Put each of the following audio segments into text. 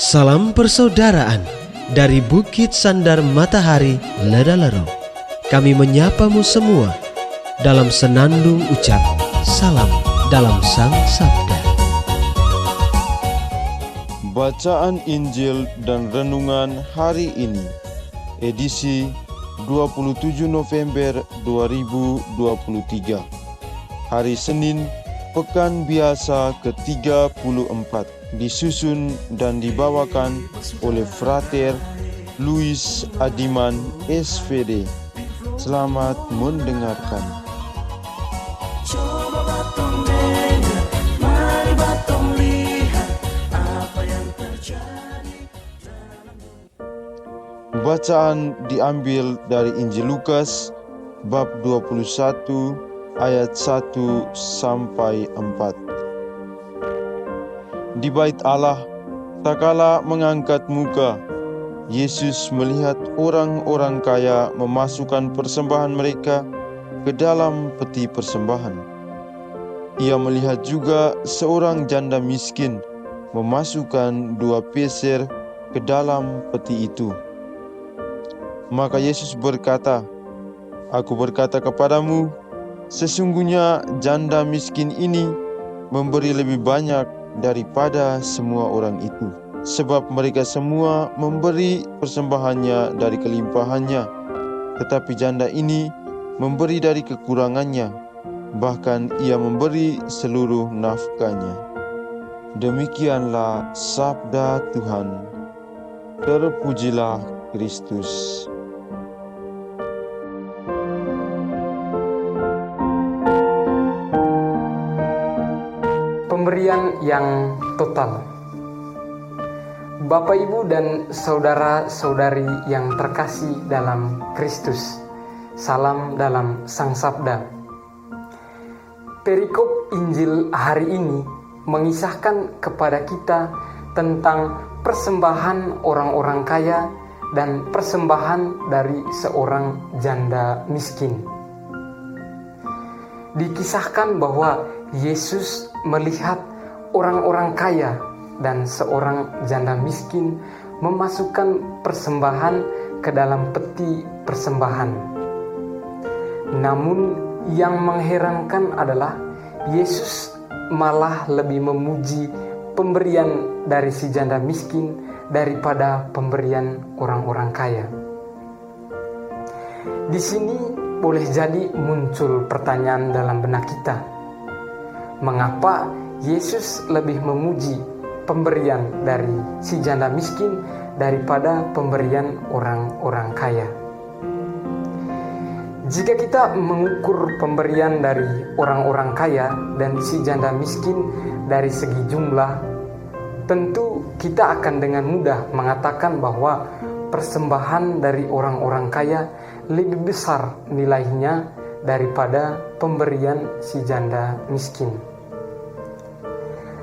Salam persaudaraan dari Bukit Sandar Matahari Ledalero. Kami menyapamu semua dalam senandung ucap salam dalam Sang Sabda. Bacaan Injil dan Renungan hari ini, edisi 27 November 2023, hari Senin, Pekan Biasa ke-34, disusun dan dibawakan oleh Frater Luis Adiman SVD. Selamat mendengarkan. Coba batong dengar, mari batong lihat apa yang terjadi dalam dunia. Bacaan diambil dari Injil Lukas bab 21 ayat 1 sampai 4. Di bait Allah, tak kala mengangkat muka, Yesus melihat orang-orang kaya memasukkan persembahan mereka ke dalam peti persembahan. Ia melihat juga seorang janda miskin memasukkan 2 peser ke dalam peti itu. Maka Yesus berkata, "Aku berkata kepadamu, sesungguhnya janda miskin ini memberi lebih banyak daripada semua orang itu. Sebab mereka semua memberi persembahannya dari kelimpahannya, tetapi janda ini memberi dari kekurangannya, bahkan ia memberi seluruh nafkahnya." Demikianlah sabda Tuhan. Terpujilah Kristus. Pemberian yang total. Bapak, Ibu, dan saudara-saudari yang terkasih dalam Kristus, salam dalam Sang Sabda. Perikop Injil hari ini mengisahkan kepada kita tentang persembahan orang-orang kaya dan persembahan dari seorang janda miskin. Dikisahkan bahwa Yesus melihat orang-orang kaya dan seorang janda miskin memasukkan persembahan ke dalam peti persembahan. Namun yang mengherankan adalah Yesus malah lebih memuji pemberian dari si janda miskin daripada pemberian orang-orang kaya. Di sini boleh jadi muncul pertanyaan dalam benak kita. Mengapa Yesus lebih memuji pemberian dari si janda miskin daripada pemberian orang-orang kaya? Jika kita mengukur pemberian dari orang-orang kaya dan si janda miskin dari segi jumlah, tentu kita akan dengan mudah mengatakan bahwa persembahan dari orang-orang kaya lebih besar nilainya daripada pemberian si janda miskin.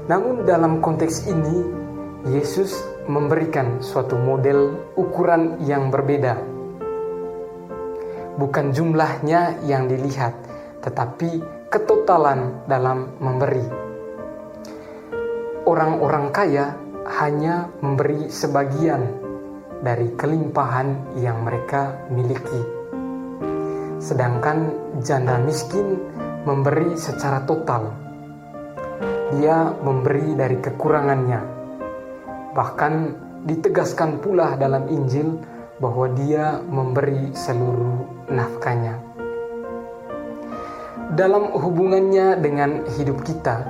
Namun dalam konteks ini, Yesus memberikan suatu model ukuran yang berbeda. Bukan jumlahnya yang dilihat, tetapi ketotalan dalam memberi. Orang-orang kaya hanya memberi sebagian dari kelimpahan yang mereka miliki. Sedangkan janda miskin memberi secara total. Dia memberi dari kekurangannya. Bahkan ditegaskan pula dalam Injil bahwa dia memberi seluruh nafkahnya. Dalam hubungannya dengan hidup kita,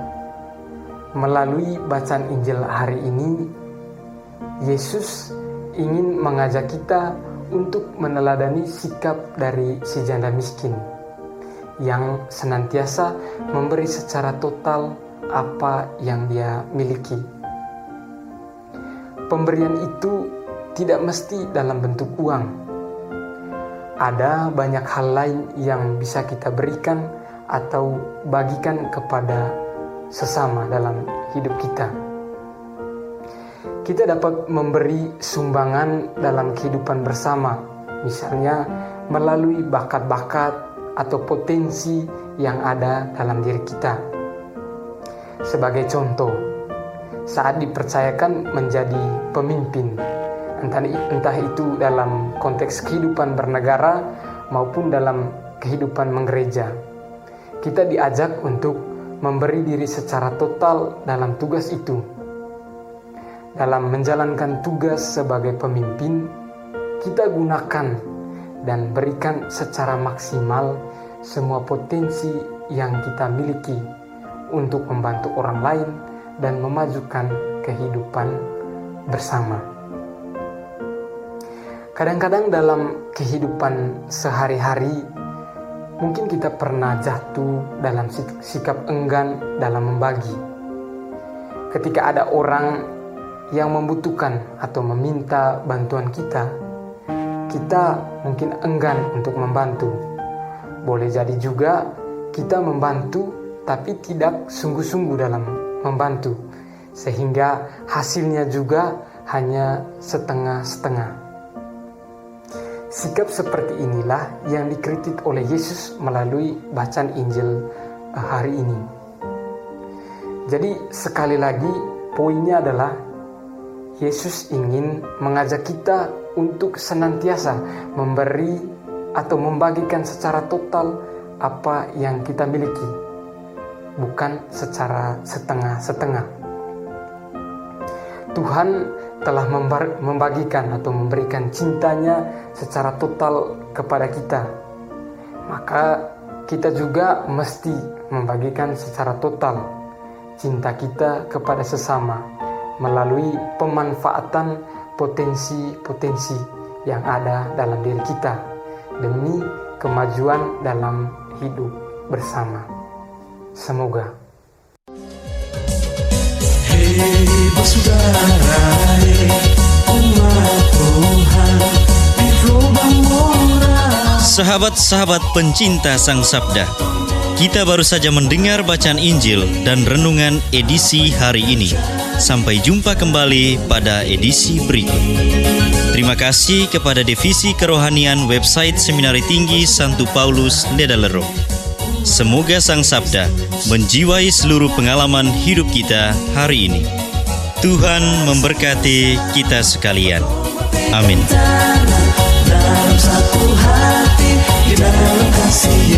melalui bacaan Injil hari ini, Yesus ingin mengajak kita untuk meneladani sikap dari si janda miskin yang senantiasa memberi secara total apa yang dia miliki. Pemberian itu tidak mesti dalam bentuk uang. Ada banyak hal lain yang bisa kita berikan atau bagikan kepada sesama dalam hidup kita. Kita dapat memberi sumbangan dalam kehidupan bersama, misalnya melalui bakat-bakat atau potensi yang ada dalam diri kita. Sebagai contoh, saat dipercayakan menjadi pemimpin, entah itu dalam konteks kehidupan bernegara maupun dalam kehidupan menggereja. Kita diajak untuk memberi diri secara total dalam tugas itu. Dalam menjalankan tugas sebagai pemimpin, kita gunakan dan berikan secara maksimal semua potensi yang kita miliki untuk membantu orang lain dan memajukan kehidupan bersama. Kadang-kadang dalam kehidupan sehari-hari, mungkin kita pernah jatuh dalam sikap enggan dalam membagi. Ketika ada orang yang membutuhkan atau meminta bantuan kita mungkin enggan untuk membantu. Boleh jadi juga kita membantu tapi tidak sungguh-sungguh dalam membantu, sehingga hasilnya juga hanya setengah-setengah. Sikap seperti inilah yang dikritik oleh Yesus melalui bacaan Injil hari ini. Jadi sekali lagi poinnya adalah Yesus ingin mengajak kita untuk senantiasa memberi atau membagikan secara total apa yang kita miliki, bukan secara setengah-setengah. Tuhan telah membagikan atau memberikan cintanya secara total kepada kita. Maka kita juga mesti membagikan secara total cinta kita kepada sesama melalui pemanfaatan potensi-potensi yang ada dalam diri kita demi kemajuan dalam hidup bersama. Semoga. Hei bersaudara, umat Tuhan di Lubang Morat. Sahabat-sahabat pencinta Sang Sabda, kita baru saja mendengar bacaan Injil dan renungan edisi hari ini. Sampai jumpa kembali pada edisi berikut. Terima kasih kepada Divisi Kerohanian website Seminari Tinggi Santo Paulus Ledalero. Semoga Sang Sabda menjiwai seluruh pengalaman hidup kita hari ini. Tuhan memberkati kita sekalian. Amin. Dalam satu hati, di dalam kasih